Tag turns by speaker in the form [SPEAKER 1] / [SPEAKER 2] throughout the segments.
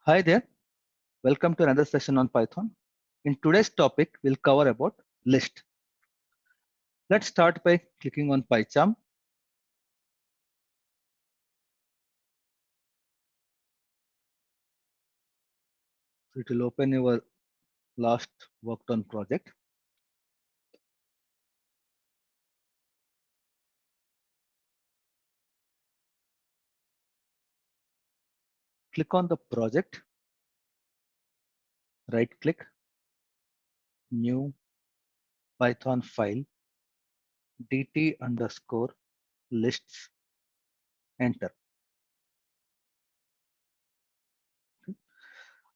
[SPEAKER 1] Hi there, welcome to another session on Python. In today's topic, we'll cover about list. Let's start by clicking on PyCharm. So it will open your last worked on project. Click on the project, right click, new Python file, dt underscore lists, enter.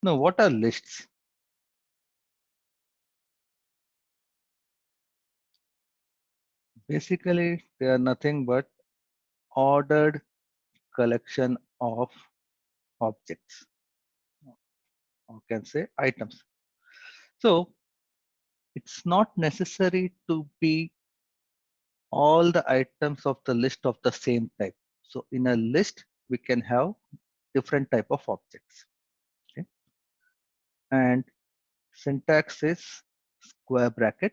[SPEAKER 1] Now, what are lists? Basically, they are nothing but ordered collection of objects, or can say items. So it's not necessary to be all the items of the list of the same type. So in a list, we can have different type of objects. Okay? And syntax is square bracket,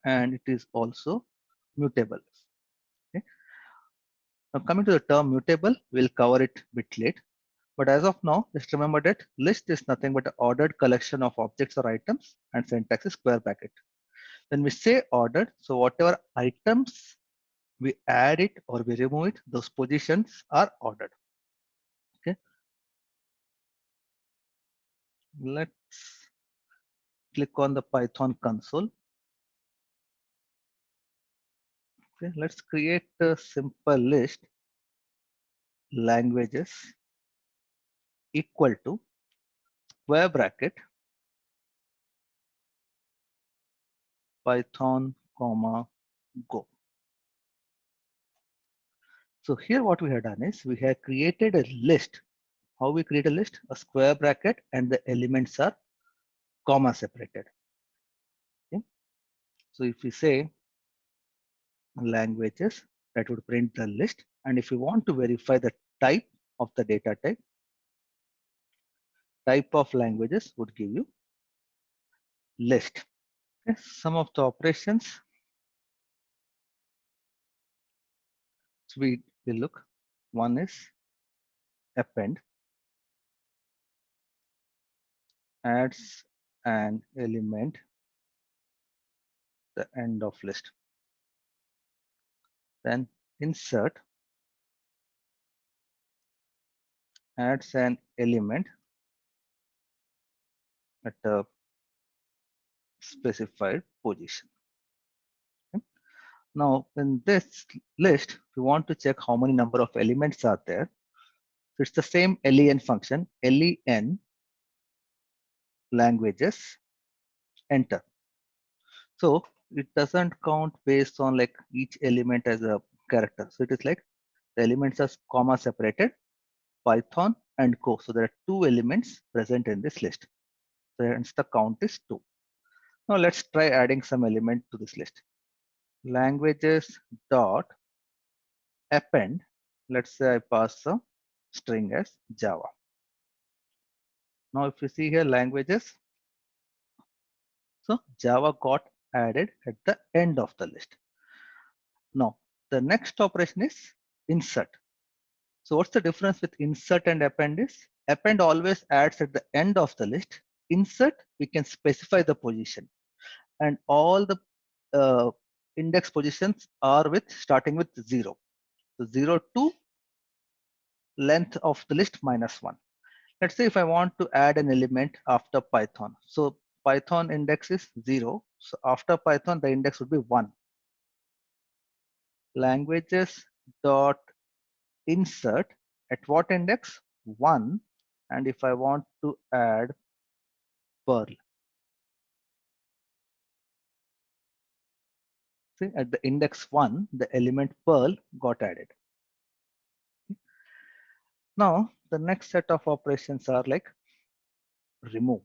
[SPEAKER 1] and it is also mutable. Okay? Now coming to the term mutable, we'll cover it a bit late. But as of now, just remember that list is nothing but an ordered collection of objects or items, and syntax is square bracket. When we say ordered, so whatever items we add it or we remove it, those positions are ordered. Okay. Let's click on the Python console. Okay, let's create a simple list languages equal to square bracket Python comma go. So here what we have done is we have created a list. How we create a list? A square bracket and the elements are comma separated. Okay. So if we say languages, that would print the list. And if you want to verify the type of the data type of languages would give you list. Okay. Some of the operations we will look. One is append, adds an element the end of list. Then insert, adds an element at a specified position. Okay. Now in this list, we want to check how many number of elements are there. So it's the same len function, len languages, enter. So it doesn't count based on like each element as a character. So it is like the elements are comma separated, Python and Go. So there are two elements present in this list. So hence the count is 2. Now let's try adding some element to this list. Languages dot append. Let's say I pass a string as Java. Now if you see here languages, so Java got added at the end of the list. Now the next operation is insert. So what's the difference with insert and append is? Append always adds at the end of the list. Insert, we can specify the position. And all the index positions are with starting with 0. So 0 to length of the list minus 1. Let's say if I want to add an element after Python. So Python index is 0. So after Python, the index would be 1. Languages dot insert at what index? 1. And if I want to add Perl, see at the index 1, the element Perl got added. Now the next set of operations are like remove.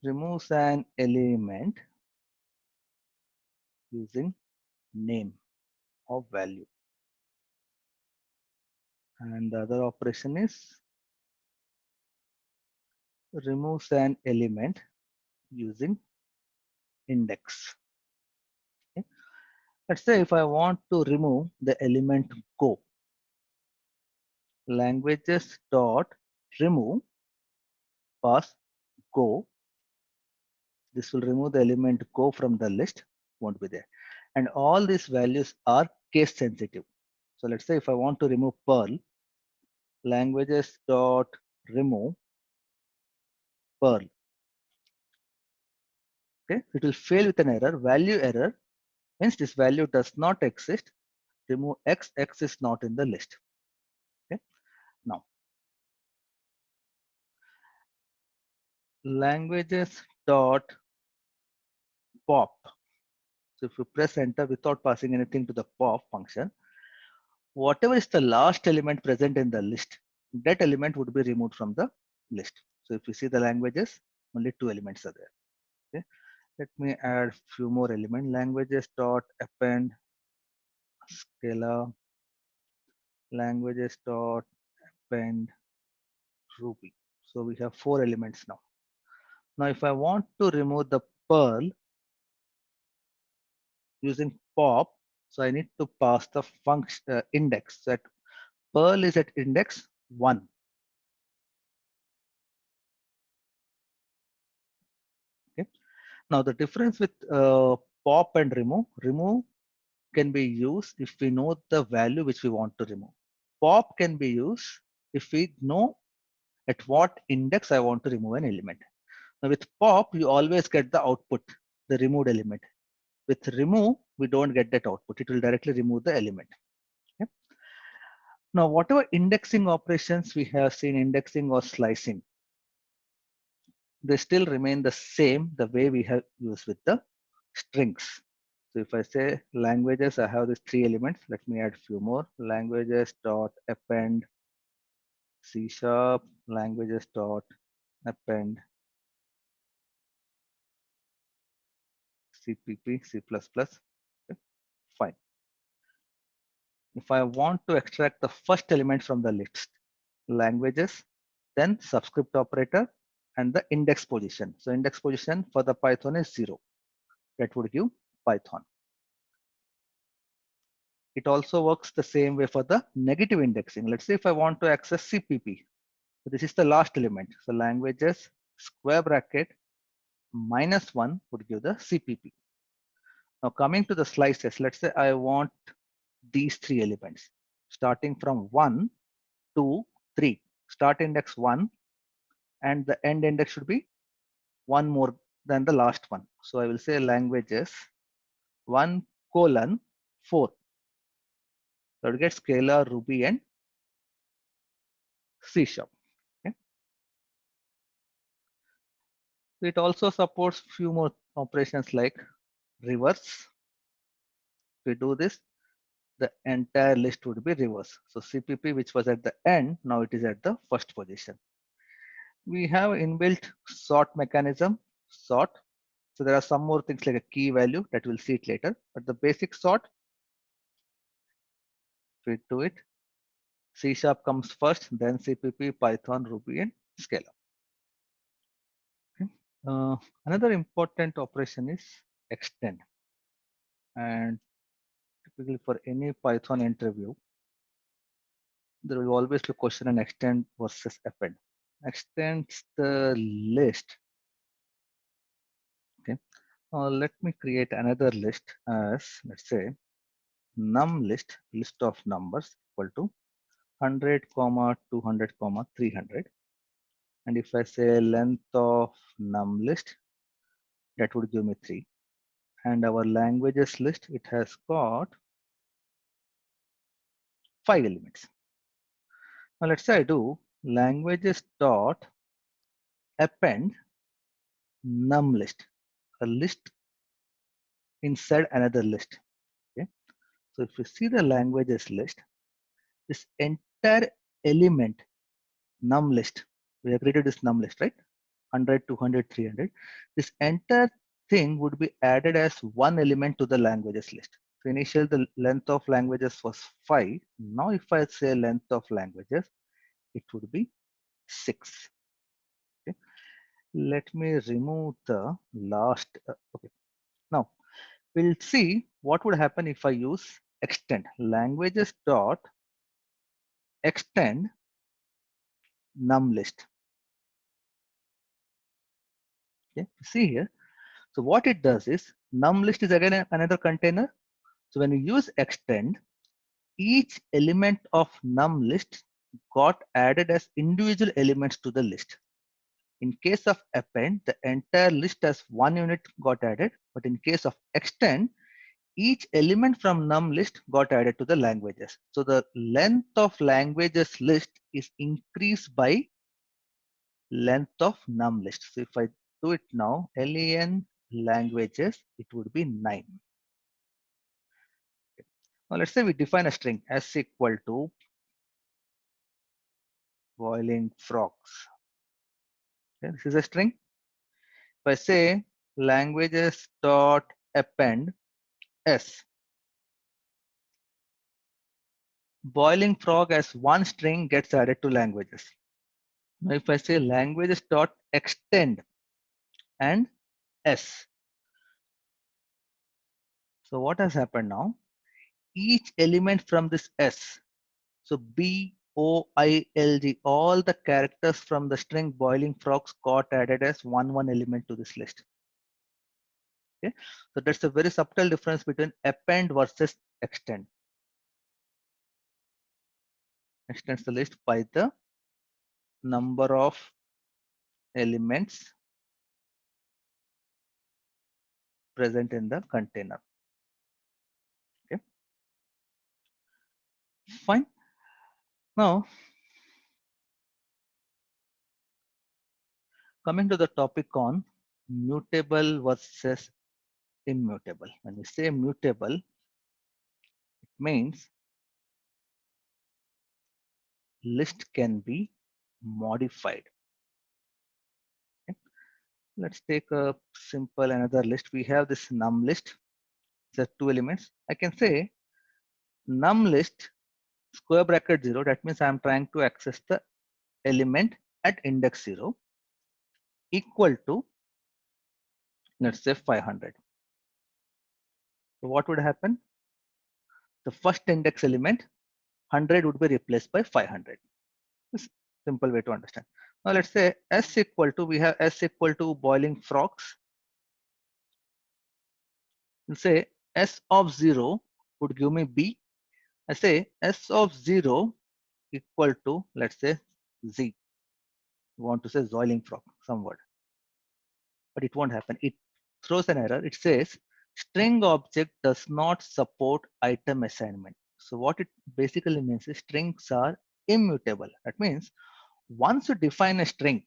[SPEAKER 1] Removes an element using name or value. And the other operation is removes an element using index. Okay. Let's say if I want to remove the element go, languages dot remove pass go. This will remove the element go from the list, won't be there. And all these values are case sensitive. So let's say if I want to remove Perl, languages dot remove Perl. Okay, it will fail with an error, value error. Hence, this value does not exist. Remove X, X is not in the list. Okay, now languages dot pop. So if you press enter without passing anything to the pop function, whatever is the last element present in the list, that element would be removed from the list. So if you see the languages, only 2 elements are there. Okay, let me add few more elements. Languages dot append Scala, languages dot append Ruby. So we have 4 elements now. Now if I want to remove the Perl using pop, so I need to pass the function index. That Perl is at index 1. Okay. Now the difference with pop and remove can be used if we know the value which we want to remove. Pop can be used if we know at what index I want to remove an element. Now with pop, you always get the output, the removed element. With remove, we don't get that output. It will directly remove the element. Okay. Now, whatever indexing operations we have seen, indexing or slicing, they still remain the same the way we have used with the strings. So if I say languages, I have these 3 elements. Let me add few more. Languages dot append C sharp, languages dot append CPP, C++. Okay, fine. If I want to extract the first element from the list, languages, then subscript operator and the index position. So index position for the Python is 0. That would give Python. It also works the same way for the negative indexing. Let's say if I want to access CPP, so this is the last element. So languages square bracket -1 would give the CPP. Now coming to the slices, let's say I want these 3 elements starting from 1, 2, 3. Start index 1 and the end index should be 1 more than the last one. So I will say languages 1:4. So it gets Scala, Ruby, and C sharp. Okay. It also supports few more operations like reverse. If we do this, the entire list would be reverse. So CPP, which was at the end, now it is at the first position. We have inbuilt sort mechanism, sort. So there are some more things like a key value that we'll see it later, but the basic sort, if we do it, C sharp comes first, then CPP, Python, Ruby, and Scala. Okay. Another important operation is extend. And typically for any Python interview, there will always be a question on extend versus append. Extends the list. Okay. Let me create another list as, let's say, num list of numbers equal to 100, 200, 300. And if I say length of num list, that would give me 3. And our languages list, it has got 5 elements. Now let's say I do languages dot append num list, a list inside another list. Okay. So if you see the languages list, this entire element num list, we have created this num list, right? 100, 200, 300. This entire thing would be added as one element to the languages list. So initially the length of languages was 5. Now if I say length of languages, it would be 6. Okay. Let me remove the last. Okay. Now we'll see what would happen if I use extend languages dot extend num list. Okay. See here. So what it does is num list is again another container. So when you use extend, each element of num list got added as individual elements to the list. In case of append, the entire list as one unit got added, but in case of extend, each element from num list got added to the languages. So the length of languages list is increased by length of num list. So if I do it now, len languages, it would be 9. Now let's say we define a string s equal to boiling frogs. Okay, this is a string. If I say languages dot append s, boiling frog as one string gets added to languages. Now if I say languages dot extend and s, so what has happened now? Each element from this s, so b, o, I, l, g, all the characters from the string boiling frogs got added as one element to this list. Okay, so that's a very subtle difference between append versus extend. Extends the list by the number of elements present in the container. Okay, fine. Now, coming to the topic on mutable versus immutable. When we say mutable, it means list can be modified. Okay. Let's take a simple another list. We have this num list. There are 2 elements. I can say num list square bracket 0. That means I am trying to access the element at index 0 equal to, let's say, 500. So what would happen? The first index element 100 would be replaced by 500. This is a simple way to understand. Now let's say s equal to, we have s equal to boiling frogs. We'll say s of 0 would give me b. I say s of 0 equal to, let's say, z. You want to say boiling frog, some word. But it won't happen. It throws an error. It says string object does not support item assignment. So what it basically means is strings are immutable. That means once you define a string,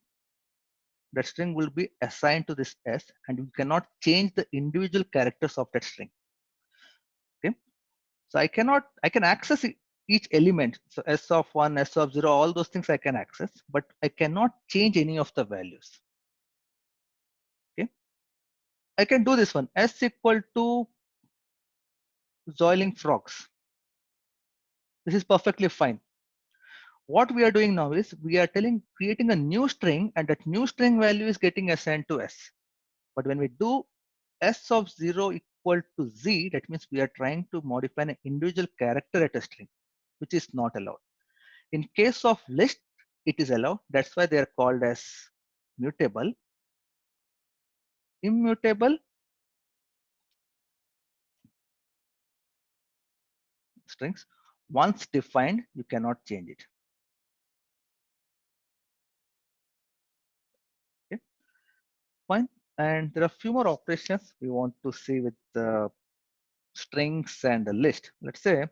[SPEAKER 1] that string will be assigned to this s, and you cannot change the individual characters of that string. Okay, so I can access each element. So s of 1, s of 0, all those things I can access, but I cannot change any of the values. Okay, I can do this one, s equal to boiling frogs. This is perfectly fine. What we are doing now is we are creating a new string, and that new string value is getting assigned to s. But when we do s of 0 equal to z, that means we are trying to modify an individual character at a string, which is not allowed. In case of list, it is allowed. That's why they are called as mutable. Immutable strings, once defined, you cannot change it. Okay, fine. And there are a few more operations we want to see with the strings and the list. Let's say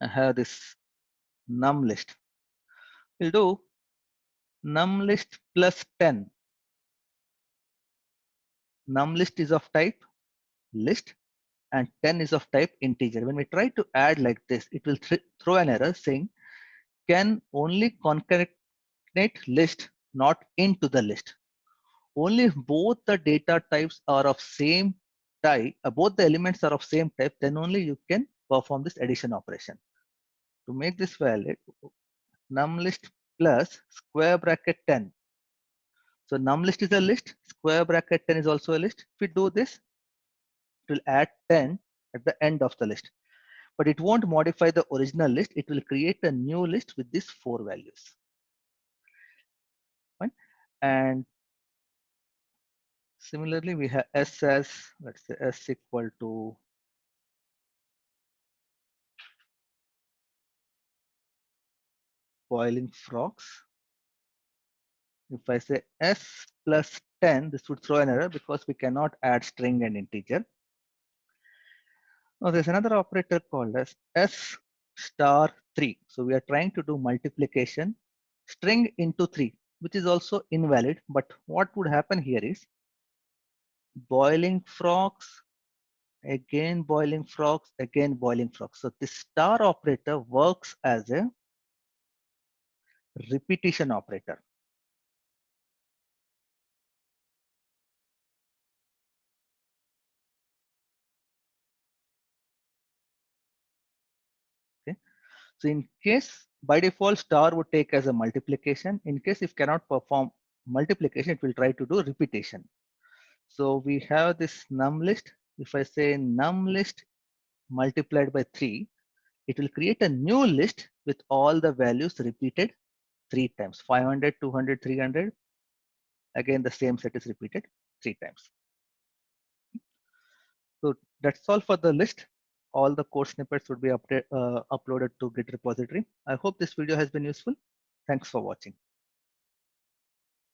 [SPEAKER 1] I have this num list. We'll do num list plus 10. Num list is of type list and 10 is of type integer. When we try to add like this, it will throw an error saying can only concatenate list, not into the list. Only if both the data types are of same both the elements are of same type, then only you can perform this addition operation. To make this valid, numList plus square bracket 10. So numList is a list, square bracket 10 is also a list. If we do this, it will add 10 at the end of the list. But it won't modify the original list. It will create a new list with these 4 values. Fine. And similarly, we have S as, let's say S equal to boiling frogs. If I say S plus 10, this would throw an error because we cannot add string and integer. Now there's another operator called as S star 3. So we are trying to do multiplication string into 3, which is also invalid. But what would happen here is boiling frogs, again boiling frogs, again boiling frogs. So this star operator works as a repetition operator. Okay. So in case by default star would take as a multiplication. In case if cannot perform multiplication, it will try to do repetition. So we have this numList. If I say numList multiplied by 3, it will create a new list with all the values repeated 3 times. 500, 200, 300. Again, the same set is repeated 3 times. So that's all for the list. All the code snippets would be uploaded to Git repository. I hope this video has been useful. Thanks for watching.